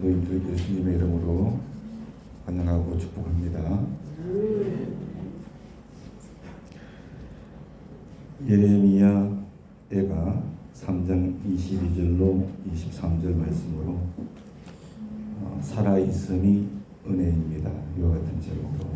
성도님들 예수님의 이름으로 환영하고 축복합니다. 예레미야가 3장 22절로 23절 말씀으로 살아있음이 은혜입니다. 이와 같은 제목으로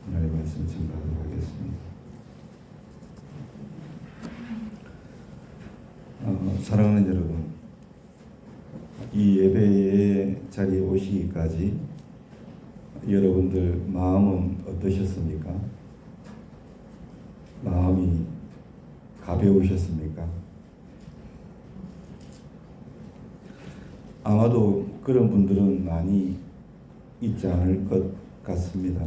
오늘의 말씀을 전가하도록 하겠습니다. 사랑하는 여러분, 이 예배의 자리에 오시기까지 여러분들 마음은 어떠셨습니까? 마음이 가벼우셨습니까? 아마도 그런 분들은 많이 있지 않을 것 같습니다.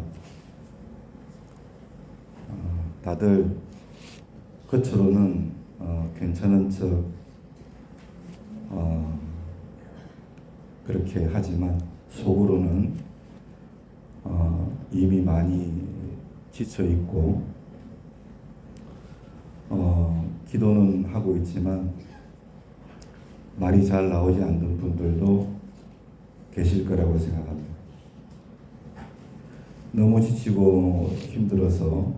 다들 겉으로는 괜찮은 척 그렇게 하지만 속으로는 이미 많이 지쳐 있고 기도는 하고 있지만 말이 잘 나오지 않는 분들도 계실 거라고 생각합니다. 너무 지치고 힘들어서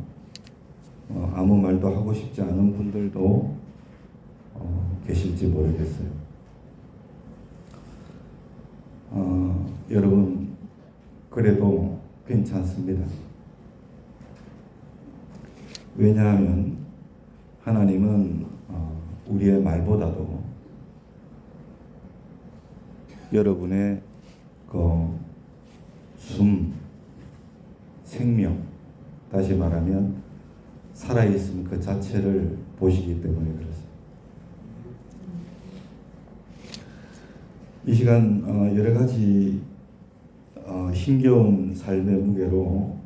아무 말도 하고 싶지 않은 분들도 계실지 모르겠어요. 여러분, 그래도 괜찮습니다. 왜냐하면 하나님은 우리의 말보다도 여러분의 생명, 다시 말하면 살아있음 그 자체를 보시기 때문에 그렇습니다. 이 시간 여러 가지 힘겨운 삶의 무게로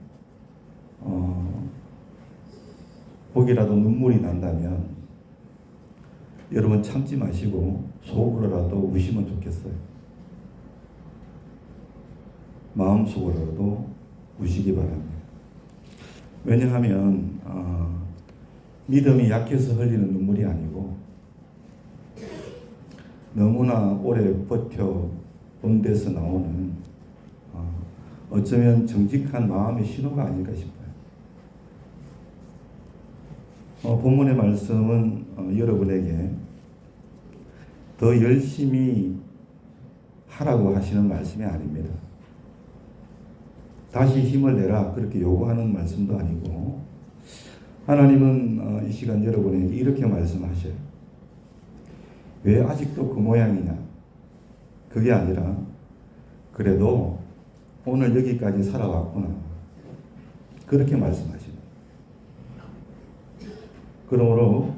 혹이라도 눈물이 난다면 여러분 참지 마시고 속으로라도 우시면 좋겠어요. 마음속으로라도 우시기 바랍니다. 왜냐하면 믿음이 약해서 흘리는 눈물이 아니고 너무나 오래 버텨본 데서 나오는 어쩌면 정직한 마음의 신호가 아닐까 싶어요. 본문의 말씀은 여러분에게 더 열심히 하라고 하시는 말씀이 아닙니다. 다시 힘을 내라 그렇게 요구하는 말씀도 아니고 하나님은 이 시간 여러분에게 이렇게 말씀하셔요. 왜 아직도 그 모양이냐? 그게 아니라 그래도 오늘 여기까지 살아왔구나. 그렇게 말씀하십니다. 그러므로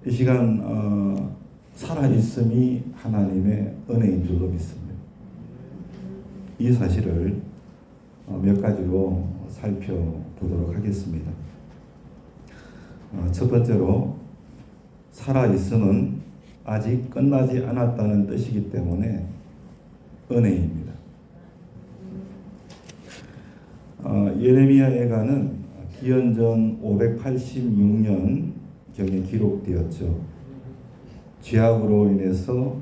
이 시간 살아있음이 하나님의 은혜인 줄로 믿습니다. 이 사실을 몇 가지로 살펴보도록 하겠습니다. 첫 번째로 살아있음은 아직 끝나지 않았다는 뜻이기 때문에 은혜입니다. 예레미야 애가는 기원전 586년경에 기록되었죠. 죄악으로 인해서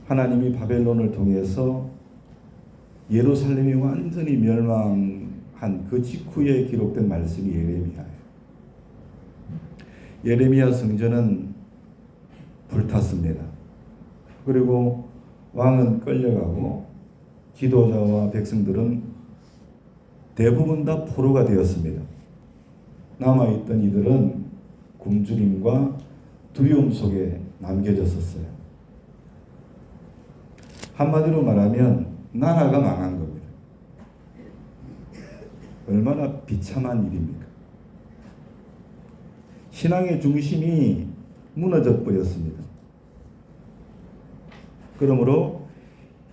하나님이 바벨론을 통해서 예루살렘이 완전히 멸망한 그 직후에 기록된 말씀이 예레미야예요. 예레미야 성전은 불탔습니다. 그리고 왕은 끌려가고 지도자와 백성들은 대부분 다 포로가 되었습니다. 남아있던 이들은 굶주림과 두려움 속에 남겨졌었어요. 한마디로 말하면 나라가 망한 겁니다. 얼마나 비참한 일입니까? 신앙의 중심이 무너져 버렸습니다. 그러므로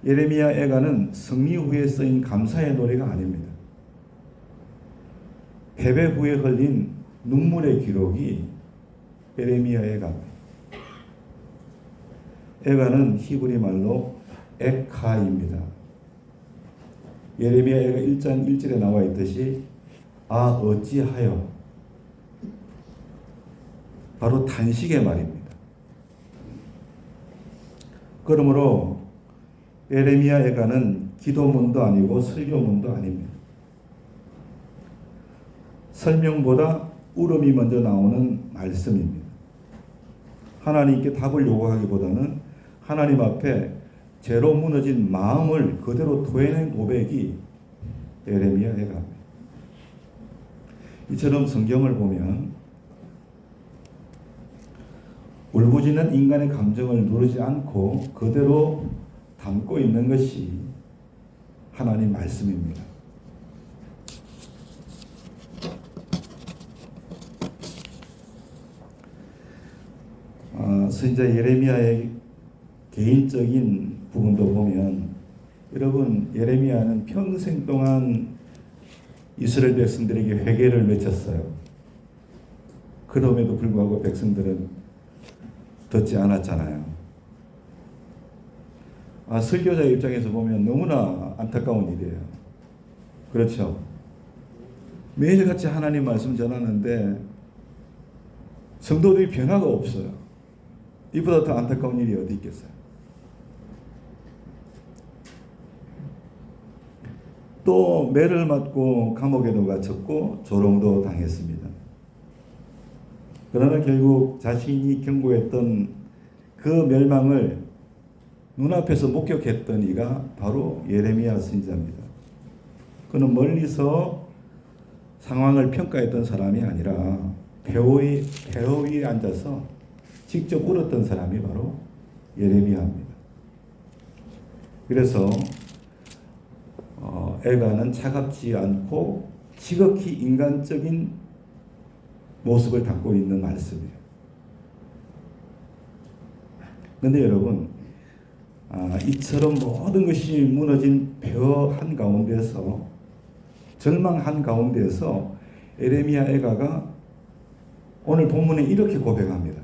예레미야 애가는 승리 후에 쓰인 감사의 노래가 아닙니다. 패배 후에 흘린 눈물의 기록이 예레미야 애가입니다. 애가는 히브리 말로 에카입니다. 예레미야 애가 1장 1절에 나와 있듯이 어찌하여, 바로 탄식의 말입니다. 그러므로 예레미야 애가는 기도문도 아니고 설교문도 아닙니다. 설명보다 울음이 먼저 나오는 말씀입니다. 하나님께 답을 요구하기보다는 하나님 앞에 죄로 무너진 마음을 그대로 토해낸 고백이 예레미야 애가입니다. 이처럼 성경을 보면 울부짖는 인간의 감정을 누르지 않고 그대로 담고 있는 것이 하나님 말씀입니다. 선지자 예레미야의 개인적인 부분도 보면 여러분 예레미야는 평생 동안 이스라엘 백성들에게 회개를 외쳤어요. 그럼에도 불구하고 백성들은 듣지 않았잖아요. 설교자의 입장에서 보면 너무나 안타까운 일이에요. 그렇죠? 매일같이 하나님 말씀 전하는데 성도들이 변화가 없어요. 이보다 더 안타까운 일이 어디 있겠어요? 또 매를 맞고 감옥에도 갇혔고 조롱도 당했습니다. 그러나 결국 자신이 경고했던 그 멸망을 눈앞에서 목격했던 이가 바로 예레미야 선지자입니다. 그는 멀리서 상황을 평가했던 사람이 아니라 폐허 위에 앉아서 직접 울었던 사람이 바로 예레미야입니다. 그래서 애가는 차갑지 않고 지극히 인간적인 모습을 담고 있는 말씀이에요. 그런데 여러분, 이처럼 모든 것이 무너진 폐허한 가운데서 절망한 가운데서 예레미야 애가가 오늘 본문에 이렇게 고백합니다.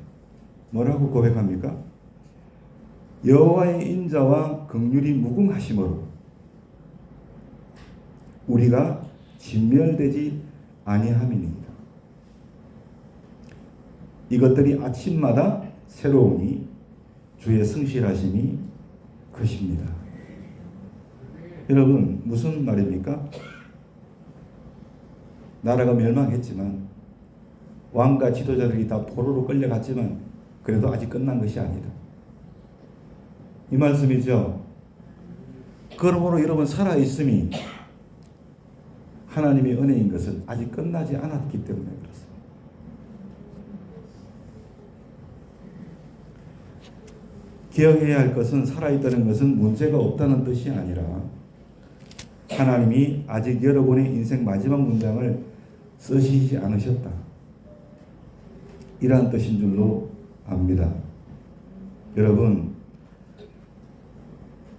뭐라고 고백합니까? 여호와의 인자와 긍휼이 무궁하심으로 우리가 진멸되지 아니함이니이다. 이것들이 아침마다 새로우니 주의 성실하심이 크십니다. 여러분 무슨 말입니까? 나라가 멸망했지만 왕과 지도자들이 다 포로로 끌려갔지만 그래도 아직 끝난 것이 아니다. 이 말씀이죠. 그러므로 여러분 살아있음이 하나님의 은혜인 것은 아직 끝나지 않았기 때문에 그렇습니다. 기억해야 할 것은 살아있다는 것은 문제가 없다는 뜻이 아니라 하나님이 아직 여러분의 인생 마지막 문장을 쓰시지 않으셨다. 이러한 뜻인 줄로 압니다. 여러분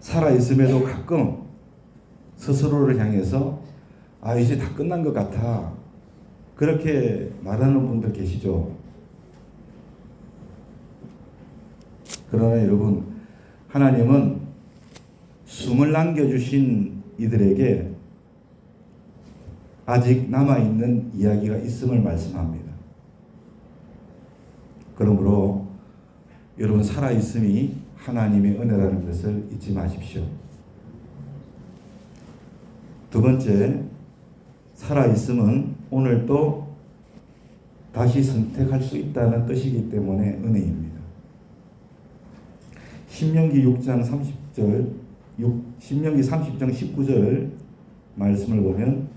살아있음에도 가끔 스스로를 향해서 이제 다 끝난 것 같아. 그렇게 말하는 분들 계시죠. 그러나 여러분 하나님은 숨을 남겨주신 이들에게 아직 남아있는 이야기가 있음을 말씀합니다. 그러므로 여러분 살아있음이 하나님의 은혜라는 것을 잊지 마십시오. 두 번째, 살아있음은 오늘 또 다시 선택할 수 있다는 뜻이기 때문에 은혜입니다. 신명기 6장 30절, 신명기 30장 19절 말씀을 보면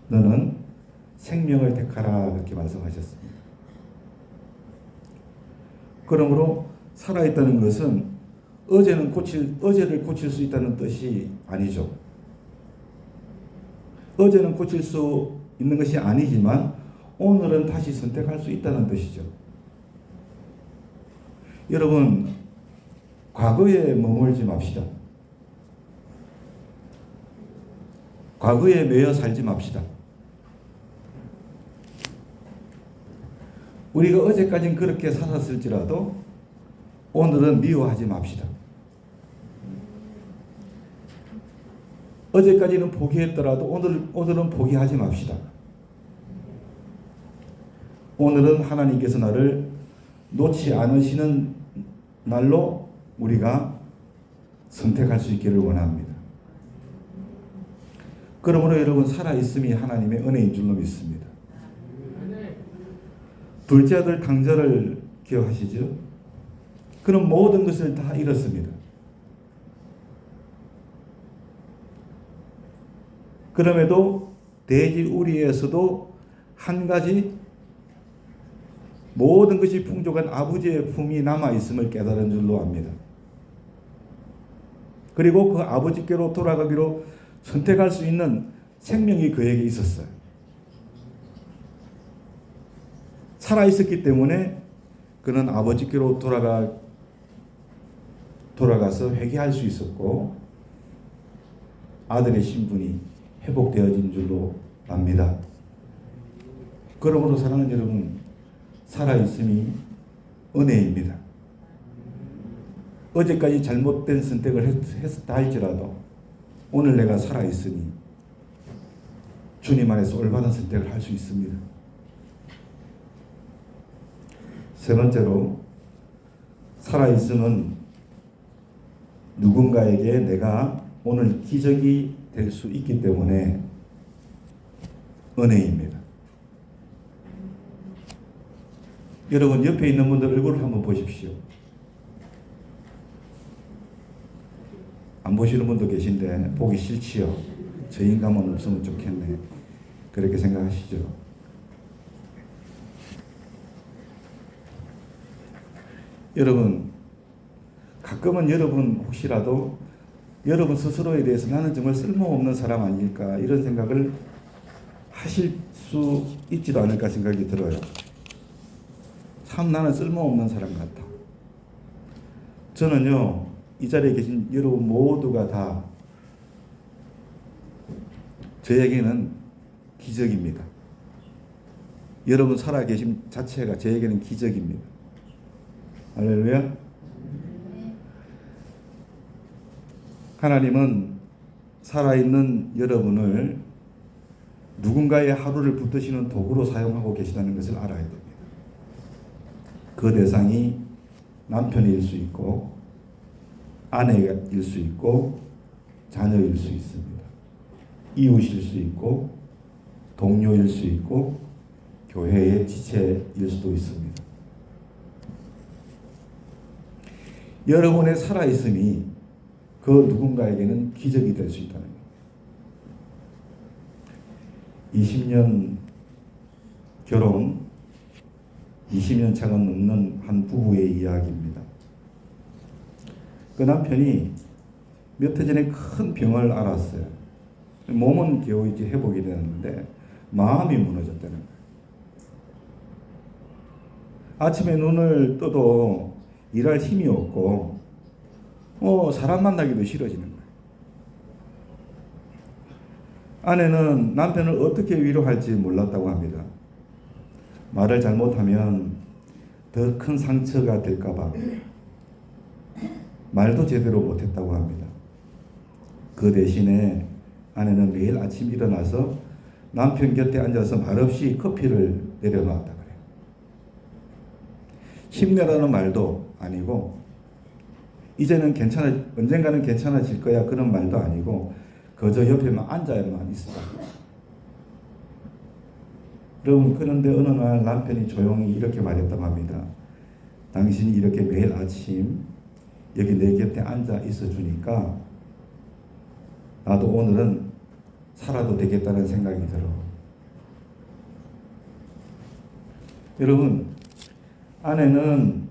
너는 생명을 택하라 그렇게 말씀하셨습니다. 그러므로 살아있다는 것은 어제를 고칠 수 있다는 뜻이 아니죠. 어제는 고칠 수 있는 것이 아니지만 오늘은 다시 선택할 수 있다는 뜻이죠. 여러분 과거에 머물지 맙시다. 과거에 매여 살지 맙시다. 우리가 어제까지는 그렇게 살았을지라도 오늘은 미워하지 맙시다. 어제까지는 포기했더라도 오늘은 포기하지 맙시다. 오늘은 하나님께서 나를 놓지 않으시는 날로 우리가 선택할 수 있기를 원합니다. 그러므로 여러분, 살아있음이 하나님의 은혜인 줄로 믿습니다. 둘째 아들 당절을 기억하시죠? 그런 모든 것을 다 잃었습니다. 그럼에도 대지 우리에서도 한 가지 모든 것이 풍족한 아버지의 품이 남아있음을 깨달은 줄로 압니다. 그리고 그 아버지께로 돌아가기로 선택할 수 있는 생명이 그에게 있었어요. 살아있었기 때문에 그는 아버지께로 돌아가서 회개할 수 있었고 아들의 신분이 회복되어진 줄로 압니다. 그러므로 사랑하는 여러분, 살아있음이 은혜입니다. 어제까지 잘못된 선택을 했다 할지라도 오늘 내가 살아있으니 주님 안에서 올바른 선택을 할 수 있습니다. 세 번째로, 살아있음은 누군가에게 내가 오늘 기적이 될 수 있기 때문에 은혜입니다. 여러분, 옆에 있는 분들 얼굴을 한번 보십시오. 안 보시는 분도 계신데 보기 싫지요. 저 인간만 없으면 좋겠네. 그렇게 생각하시죠. 여러분, 가끔은 여러분 혹시라도 여러분 스스로에 대해서 나는 정말 쓸모없는 사람 아닐까 이런 생각을 하실 수 있지도 않을까 생각이 들어요. 참 나는 쓸모없는 사람 같다. 저는요, 이 자리에 계신 여러분 모두가 다 저에게는 기적입니다. 여러분 살아계심 자체가 저에게는 기적입니다. 할렐루야. 하나님은 살아있는 여러분을 누군가의 하루를 붙드시는 도구로 사용하고 계시다는 것을 알아야 됩니다. 그 대상이 남편일 수 있고 아내일 수 있고 자녀일 수 있습니다. 이웃일 수 있고 동료일 수 있고 교회의 지체일 수도 있습니다. 여러분의 살아있음이 그 누군가에게는 기적이 될 수 있다는 겁니다. 20년 결혼 20년 차가 넘는 한 부부의 이야기입니다. 그 남편이 몇 해 전에 큰 병을 앓았어요. 몸은 겨우 이제 회복이 되었는데 마음이 무너졌다는 거예요. 아침에 눈을 떠도 일할 힘이 없고 사람 만나기도 싫어지는 거예요. 아내는 남편을 어떻게 위로할지 몰랐다고 합니다. 말을 잘못하면 더 큰 상처가 될까 봐 말도 제대로 못했다고 합니다. 그 대신에 아내는 매일 아침 일어나서 남편 곁에 앉아서 말없이 커피를 내려놓았다 그래요. 힘내라는 말도 아니고 이제는 언젠가는 괜찮아질 거야 그런 말도 아니고 그저 옆에만 앉아야만 있었다. 여러분, 그런데 어느 날 남편이 조용히 이렇게 말했다고 합니다. 당신이 이렇게 매일 아침 여기 내 곁에 앉아 있어 주니까 나도 오늘은 살아도 되겠다는 생각이 들어. 여러분, 아내는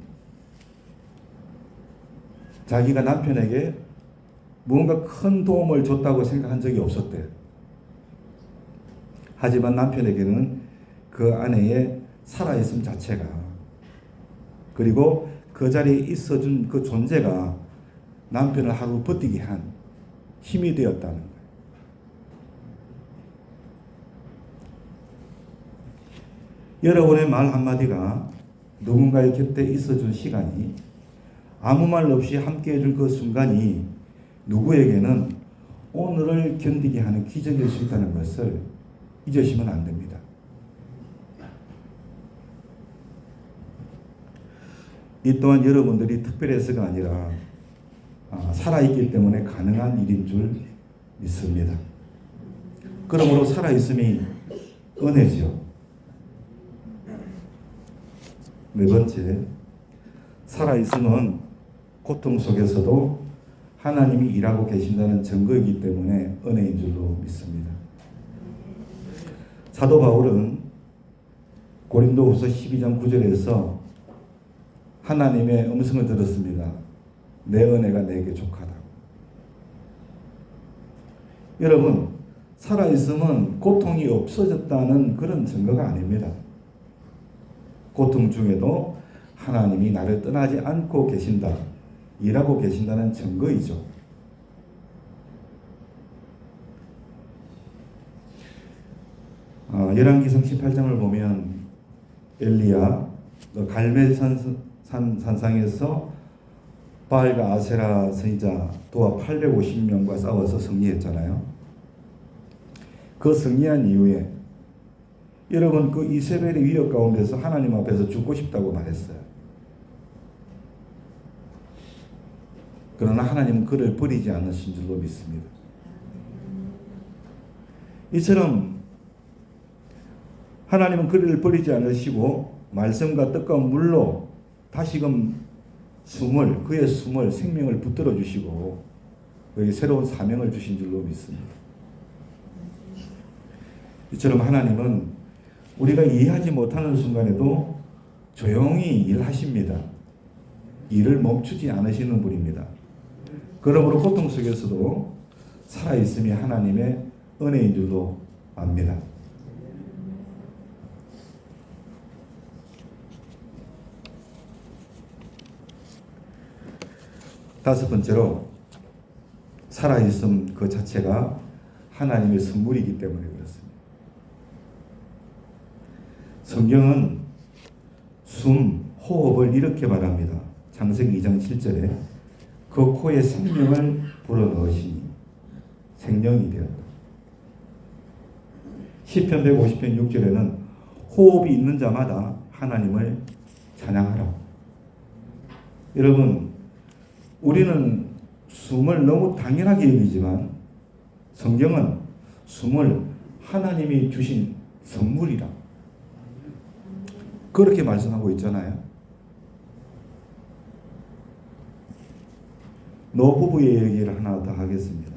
자기가 남편에게 무언가 큰 도움을 줬다고 생각한 적이 없었대요. 하지만 남편에게는 그 아내의 살아있음 자체가 그리고 그 자리에 있어준 그 존재가 남편을 하루 버티게 한 힘이 되었다는 거예요. 여러분의 말 한마디가 누군가의 곁에 있어준 시간이 아무 말 없이 함께 해준 그 순간이 누구에게는 오늘을 견디게 하는 기적일 수 있다는 것을 잊으시면 안 됩니다. 이 또한 여러분들이 특별해서가 아니라 살아있기 때문에 가능한 일인 줄 믿습니다. 그러므로 살아있음이 은혜지요. 네 번째, 살아있음은 고통 속에서도 하나님이 일하고 계신다는 증거이기 때문에 은혜인 줄로 믿습니다. 사도 바울은 고린도후서 12장 9절에서 하나님의 음성을 들었습니다. 내 은혜가 내게 족하다. 여러분, 살아있음은 고통이 없어졌다는 그런 증거가 아닙니다. 고통 중에도 하나님이 나를 떠나지 않고 계신다, 일하고 계신다는 증거이죠. 열왕기상 18장을 보면 엘리야 갈멜산 산상에서 바알과 아세라 선지자 도와 850명과 싸워서 승리했잖아요. 그 승리한 이후에 여러분 그 이세벨의 위협 가운데서 하나님 앞에서 죽고 싶다고 말했어요. 그러나 하나님은 그를 버리지 않으신 줄로 믿습니다. 이처럼 하나님은 그를 버리지 않으시고 말씀과 뜨거운 물로 다시금 그의 숨을 생명을 붙들어 주시고 그에게 새로운 사명을 주신 줄로 믿습니다. 이처럼 하나님은 우리가 이해하지 못하는 순간에도 조용히 일하십니다. 일을 멈추지 않으시는 분입니다. 그러므로 고통 속에서도 살아있음이 하나님의 은혜인 줄로 압니다. 다섯 번째로 살아있음 그 자체가 하나님의 선물이기 때문에 그렇습니다. 성경은 호흡을 이렇게 말합니다. 창세기 2장 7절에 그 코에 생명을 불어넣으시니 생명이 되었다. 시편 150편 6절에는 호흡이 있는 자마다 하나님을 찬양하라. 여러분, 우리는 숨을 너무 당연하게 여기지만 성경은 숨을 하나님이 주신 선물이라 그렇게 말씀하고 있잖아요. 노부부의 얘기를 하나 더 하겠습니다.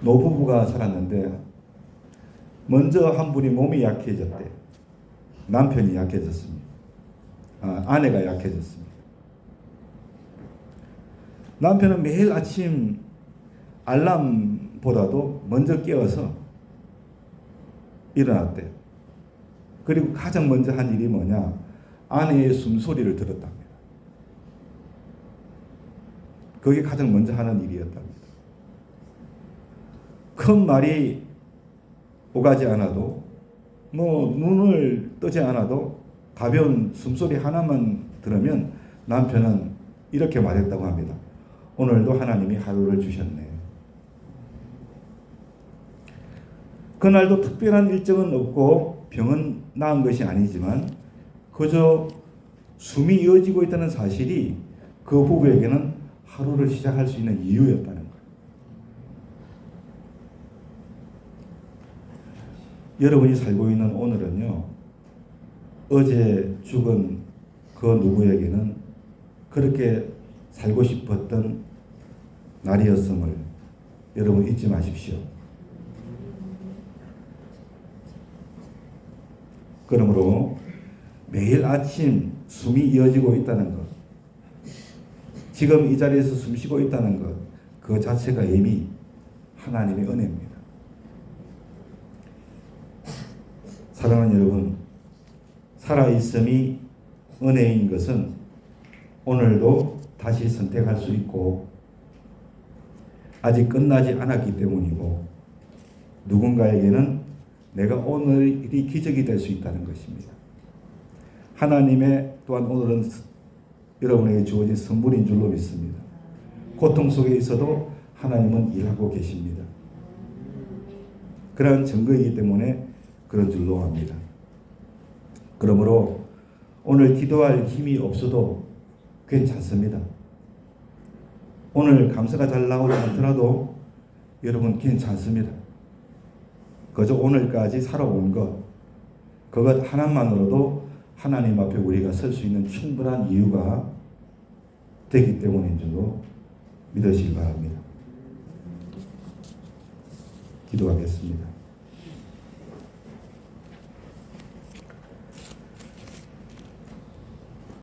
노부부가 살았는데 먼저 한 분이 몸이 약해졌대. 남편이 약해졌습니다. 아내가 약해졌습니다. 남편은 매일 아침 알람보다도 먼저 깨어서 일어났대요. 그리고 가장 먼저 한 일이 뭐냐? 아내의 숨소리를 들었답니다. 그게 가장 먼저 하는 일이었답니다. 큰 말이 오가지 않아도 눈을 뜨지 않아도 가벼운 숨소리 하나만 들으면 남편은 이렇게 말했다고 합니다. 오늘도 하나님이 하루를 주셨네. 그날도 특별한 일정은 없고 병은 나은 것이 아니지만 그저 숨이 이어지고 있다는 사실이 그 부부에게는 하루를 시작할 수 있는 이유였다는 거예요. 여러분이 살고 있는 오늘은요, 어제 죽은 그 누구에게는 그렇게 살고 싶었던 날이었음을 여러분 잊지 마십시오. 그러므로 매일 아침 숨이 이어지고 있다는 것, 지금 이 자리에서 숨 쉬고 있다는 것, 그 자체가 이미 하나님의 은혜입니다. 사랑하는 여러분, 살아있음이 은혜인 것은 오늘도 다시 선택할 수 있고 아직 끝나지 않았기 때문이고 누군가에게는 내가 오늘이 기적이 될 수 있다는 것입니다. 하나님의 또한 오늘은 여러분에게 주어진 선물인 줄로 믿습니다. 고통 속에 있어도 하나님은 일하고 계십니다. 그러한 증거이기 때문에 그런 줄로 압니다. 그러므로 오늘 기도할 힘이 없어도 괜찮습니다. 오늘 감사가 잘 나오지 않더라도 여러분 괜찮습니다. 그저 오늘까지 살아온 것, 그것 하나만으로도 하나님 앞에 우리가 설 수 있는 충분한 이유가 되기 때문인 줄로 믿으시기 바랍니다. 기도하겠습니다.